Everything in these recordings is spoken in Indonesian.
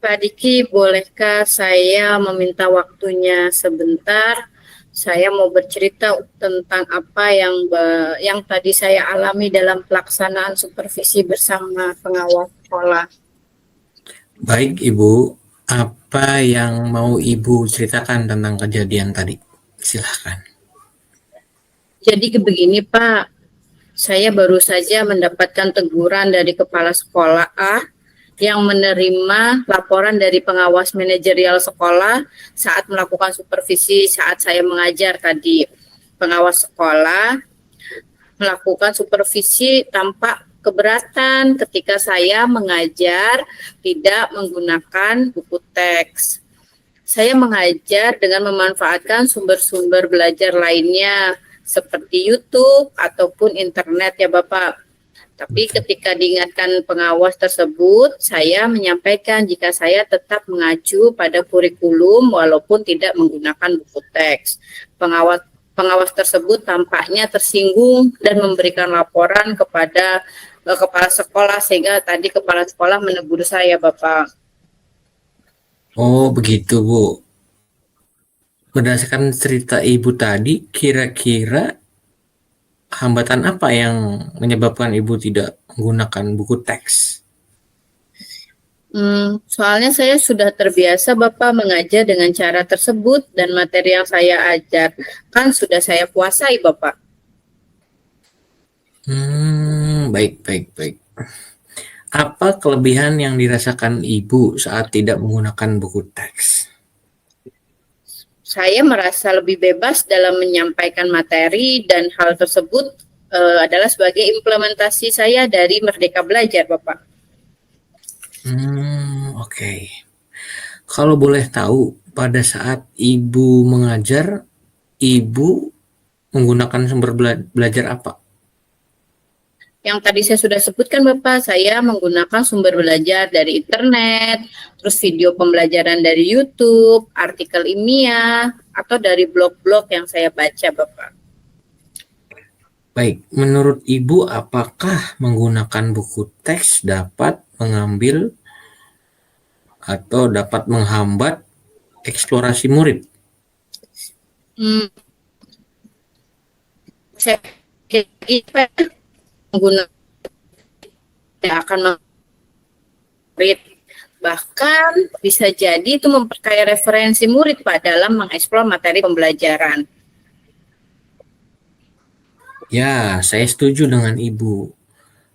Pak Diki, bolehkah saya meminta waktunya sebentar? Saya mau bercerita tentang apa yang tadi saya alami dalam pelaksanaan supervisi bersama pengawas sekolah. Baik Ibu, apa yang mau Ibu ceritakan tentang kejadian tadi? Silahkan. Jadi begini Pak, saya baru saja mendapatkan teguran dari kepala sekolah A yang menerima laporan dari pengawas manajerial sekolah saat melakukan supervisi saat saya mengajar tadi. Pengawas sekolah melakukan supervisi tanpa keberatan ketika saya mengajar tidak menggunakan buku teks. Saya mengajar dengan memanfaatkan sumber-sumber belajar lainnya seperti YouTube ataupun internet ya Bapak. Tapi ketika diingatkan pengawas tersebut, saya menyampaikan jika saya tetap mengacu pada kurikulum walaupun tidak menggunakan buku teks. Pengawas tersebut tampaknya tersinggung dan memberikan laporan kepada kepala sekolah sehingga tadi kepala sekolah menegur saya, Bapak. Oh begitu Bu. Berdasarkan cerita Ibu tadi, kira-kira hambatan apa yang menyebabkan Ibu tidak menggunakan buku teks? Soalnya saya sudah terbiasa Bapak mengajar dengan cara tersebut dan materi yang saya ajar kan sudah saya kuasai Bapak. Baik. Apa kelebihan yang dirasakan Ibu saat tidak menggunakan buku teks? Saya merasa lebih bebas dalam menyampaikan materi dan hal tersebut adalah sebagai implementasi saya dari Merdeka Belajar, Bapak. Oke. Kalau boleh tahu, pada saat Ibu mengajar, Ibu menggunakan sumber belajar apa? Yang tadi saya sudah sebutkan Bapak, saya menggunakan sumber belajar dari internet, terus video pembelajaran dari YouTube, artikel ilmiah, atau dari blog-blog yang saya baca Bapak. Baik, menurut Ibu apakah menggunakan buku teks dapat mengambil atau dapat menghambat eksplorasi murid? Saya kira menggunakan tidak akan murid, bahkan bisa jadi itu memperkaya referensi murid Pak dalam mengeksplor materi pembelajaran. Ya, saya setuju dengan Ibu.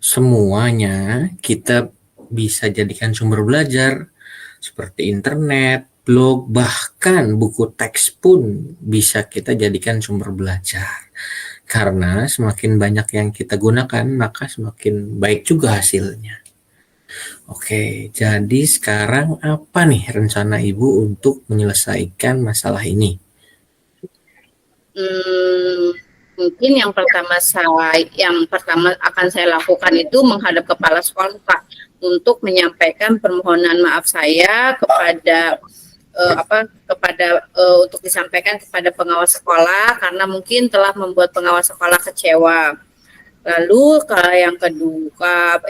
Semuanya kita bisa jadikan sumber belajar seperti internet, blog, bahkan buku teks pun bisa kita jadikan sumber belajar. Karena semakin banyak yang kita gunakan, maka semakin baik juga hasilnya. Oke, jadi sekarang apa nih rencana Ibu untuk menyelesaikan masalah ini? Mungkin yang pertama akan saya lakukan itu menghadap kepala sekolah Pak untuk menyampaikan permohonan maaf saya kepada untuk disampaikan kepada pengawas sekolah karena mungkin telah membuat pengawas sekolah kecewa. Lalu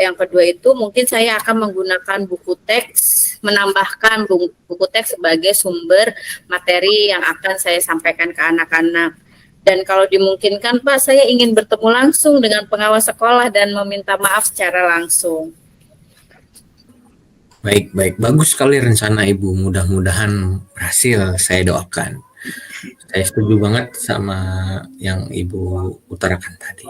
yang kedua itu mungkin saya akan menggunakan buku teks, menambahkan buku teks sebagai sumber materi yang akan saya sampaikan ke anak-anak. Dan kalau dimungkinkan Pak, saya ingin bertemu langsung dengan pengawas sekolah dan meminta maaf secara langsung. Baik. Bagus sekali rencana Ibu. Mudah-mudahan berhasil, saya doakan. Saya setuju banget sama yang Ibu utarakan tadi.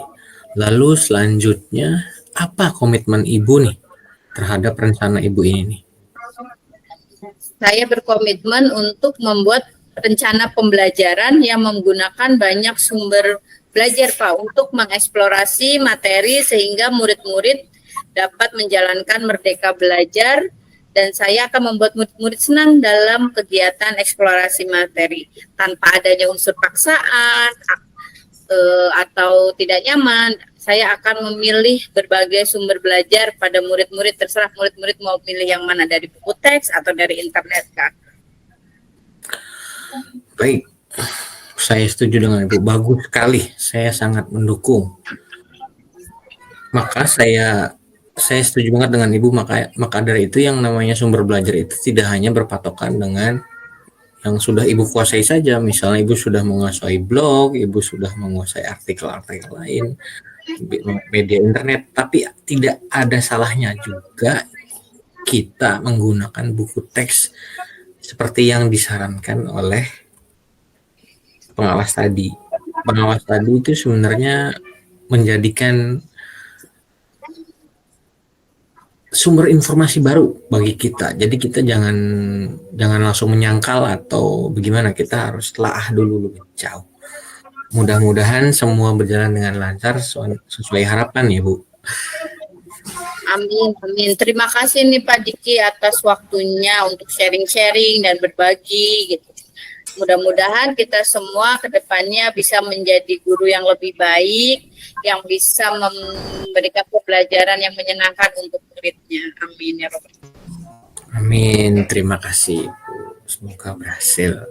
Lalu selanjutnya, apa komitmen Ibu nih terhadap rencana Ibu ini nih? Saya berkomitmen untuk membuat rencana pembelajaran yang menggunakan banyak sumber belajar Pak untuk mengeksplorasi materi sehingga murid-murid dapat menjalankan merdeka belajar dan saya akan membuat murid-murid senang dalam kegiatan eksplorasi materi tanpa adanya unsur paksaan atau tidak nyaman. Saya akan memilih berbagai sumber belajar pada murid-murid, terserah murid-murid mau pilih yang mana dari buku teks atau dari internet Kak. Baik, saya setuju dengan Ibu. Bagus sekali, saya sangat mendukung. Maka saya Saya setuju banget dengan Ibu, maka dari itu yang namanya sumber belajar itu tidak hanya berpatokan dengan yang sudah Ibu kuasai saja. Misalnya Ibu sudah menguasai blog, Ibu sudah menguasai artikel-artikel lain, media internet, tapi tidak ada salahnya juga kita menggunakan buku teks seperti yang disarankan oleh pengawas tadi. Pengawas tadi itu sebenarnya menjadikan sumber informasi baru bagi kita. Jadi kita jangan langsung menyangkal atau bagaimana, kita harus telah dulu lebih jauh. Mudah-mudahan semua berjalan dengan lancar sesuai harapan ya Bu. Amin, amin. Terima kasih nih Pak Diki atas waktunya untuk sharing-sharing dan berbagi gitu. Mudah-mudahan kita semua ke depannya bisa menjadi guru yang lebih baik, yang bisa memberikan pembelajaran yang menyenangkan untuk muridnya. Amin ya Rob. Amin. Terima kasih Bu. Semoga berhasil.